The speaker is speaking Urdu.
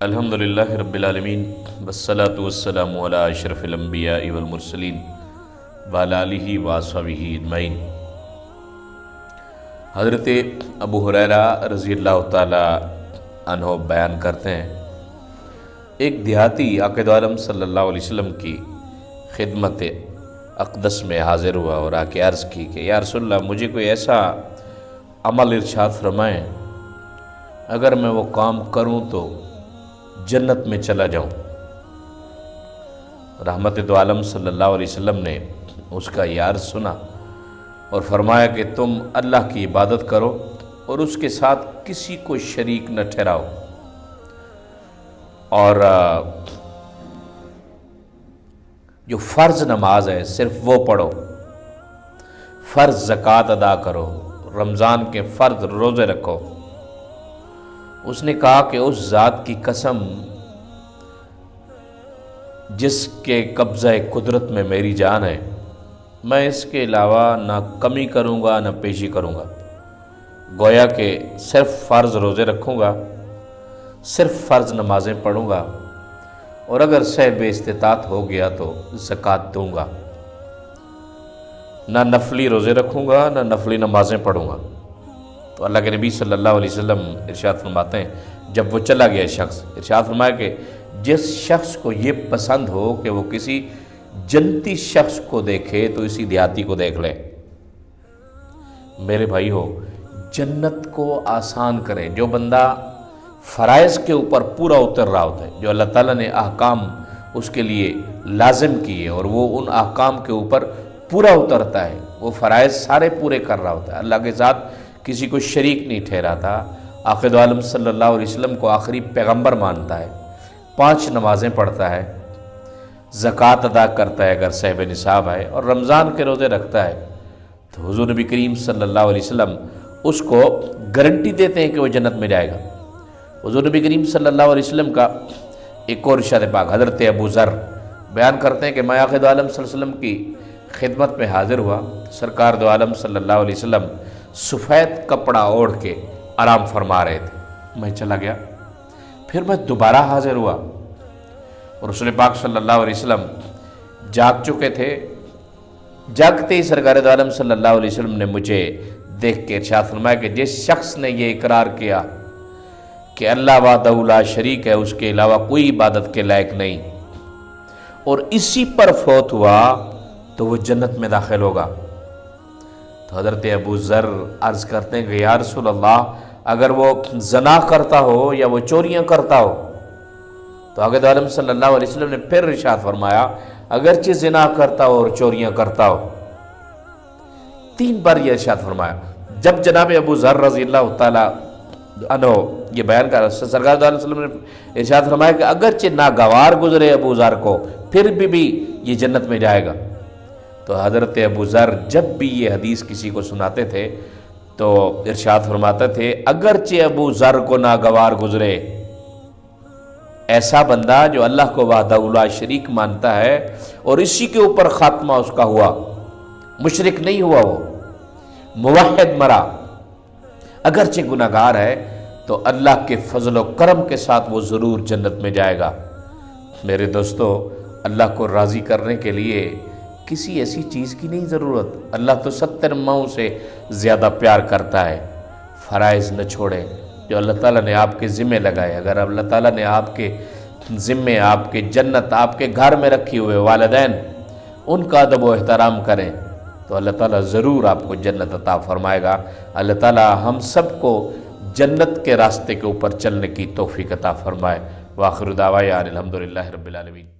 الحمدللہ رب العالمین والصلاة والسلام علی اشرف الانبیاء والمرسلین وعلی آلہ واصحابہ اجمعین۔ حضرت ابو ہریرہ رضی اللہ تعالی عنہ بیان کرتے ہیں، ایک دیہاتی عاقد عالم صلی اللہ علیہ وسلم کی خدمت اقدس میں حاضر ہوا اور آ کے عرض کی کہ یا رسول اللہ، مجھے کوئی ایسا عمل ارشاد فرمائیں اگر میں وہ کام کروں تو جنت میں چلا جاؤں۔ رحمت دو عالم صلی اللہ علیہ وسلم نے اس کا یہ عرض سنا اور فرمایا کہ تم اللہ کی عبادت کرو اور اس کے ساتھ کسی کو شریک نہ ٹھہراؤ، اور جو فرض نماز ہے صرف وہ پڑھو، فرض زکوٰۃ ادا کرو، رمضان کے فرض روزے رکھو۔ اس نے کہا کہ اس ذات کی قسم جس کے قبضہ قدرت میں میری جان ہے، میں اس کے علاوہ نہ کمی کروں گا نہ پیشی کروں گا۔ گویا کہ صرف فرض روزے رکھوں گا، صرف فرض نمازیں پڑھوں گا، اور اگر صحب استطاعت ہو گیا تو زکوٰۃ دوں گا۔ نہ نفلی روزے رکھوں گا نہ نفلی نمازیں پڑھوں گا۔ تو اللہ کے نبی صلی اللہ علیہ وسلم ارشاد فرماتے ہیں، جب وہ چلا گیا شخص، ارشاد فرمایا کہ جس شخص کو یہ پسند ہو کہ وہ کسی جنتی شخص کو دیکھے تو اسی دیہاتی کو دیکھ لے۔ میرے بھائی ہو، جنت کو آسان کریں۔ جو بندہ فرائض کے اوپر پورا اتر رہا ہوتا ہے، جو اللہ تعالیٰ نے احکام اس کے لیے لازم کیے اور وہ ان احکام کے اوپر پورا اترتا ہے، وہ فرائض سارے پورے کر رہا ہوتا ہے، اللہ کے ساتھ کسی کو شریک نہیں ٹھہراتا، عاقد عالم صلی اللہ علیہ وسلم کو آخری پیغمبر مانتا ہے، 5 نمازیں پڑھتا ہے، زکوٰۃ ادا کرتا ہے اگر صاحب نصاب ہے، اور رمضان کے روزے رکھتا ہے، تو حضور نبی کریم صلی اللہ علیہ وسلم اس کو گارنٹی دیتے ہیں کہ وہ جنت میں جائے گا۔ حضور نبی کریم صلی اللہ علیہ وسلم کا ایک اور ارشاد پاک حضرت ابو ذر بیان کرتے ہیں کہ میں عاقد عالم صلی اللہ علیہ وسلم کی خدمت میں حاضر ہوا، سرکار دو عالم صلی اللہ علیہ وسلم سفید کپڑا اوڑھ کے آرام فرما رہے تھے۔ میں چلا گیا، پھر میں دوبارہ حاضر ہوا اور رسول پاک صلی اللہ علیہ وسلم جاگ چکے تھے۔ جاگتے ہی سرکار دو عالم صلی اللہ علیہ وسلم نے مجھے دیکھ کے ارشاد فرمایا کہ جس شخص نے یہ اقرار کیا کہ اللہ وحدہ لا شریک ہے، اس کے علاوہ کوئی عبادت کے لائق نہیں، اور اسی پر فوت ہوا تو وہ جنت میں داخل ہوگا۔ تو حضرت ابو ذر عرض کرتے ہیں کہ یا رسول اللہ، اگر وہ زنا کرتا ہو یا وہ چوریاں کرتا ہو؟ تو عاقد عالم صلی اللہ علیہ وسلم نے پھر ارشاد فرمایا، اگرچہ زنا کرتا ہو اور چوریاں کرتا ہو۔ 3 بار یہ ارشاد فرمایا۔ جب جناب ابو ذر رضی اللہ تعالیٰ عنہ یہ بیان کر رہا، سرکار صلی اللہ علیہ وسلم نے ارشاد فرمایا کہ اگرچہ ناگوار گزرے ابو ذر کو، پھر بھی یہ جنت میں جائے گا۔ تو حضرت ابو ذر جب بھی یہ حدیث کسی کو سناتے تھے تو ارشاد فرماتے تھے، اگرچہ ابو ذر کو ناگوار گزرے، ایسا بندہ جو اللہ کو وحدہ لا شریک مانتا ہے اور اسی کے اوپر خاتمہ اس کا ہوا، مشرک نہیں ہوا، وہ موحد مرا، اگرچہ گناہگار ہے تو اللہ کے فضل و کرم کے ساتھ وہ ضرور جنت میں جائے گا۔ میرے دوستو، اللہ کو راضی کرنے کے لیے کسی ایسی چیز کی نہیں ضرورت۔ اللہ تو 70 ماؤں سے زیادہ پیار کرتا ہے۔ فرائض نہ چھوڑیں جو اللہ تعالیٰ نے آپ کے ذمے لگائے۔ اگر اللہ تعالیٰ نے آپ کے ذمے، آپ کے جنت آپ کے گھر میں رکھی ہوئے والدین، ان کا ادب و احترام کریں تو اللہ تعالیٰ ضرور آپ کو جنت عطا فرمائے گا۔ اللہ تعالیٰ ہم سب کو جنت کے راستے کے اوپر چلنے کی توفیق عطا فرمائے۔ وآخر دعوانا الحمدللہ رب العالمین۔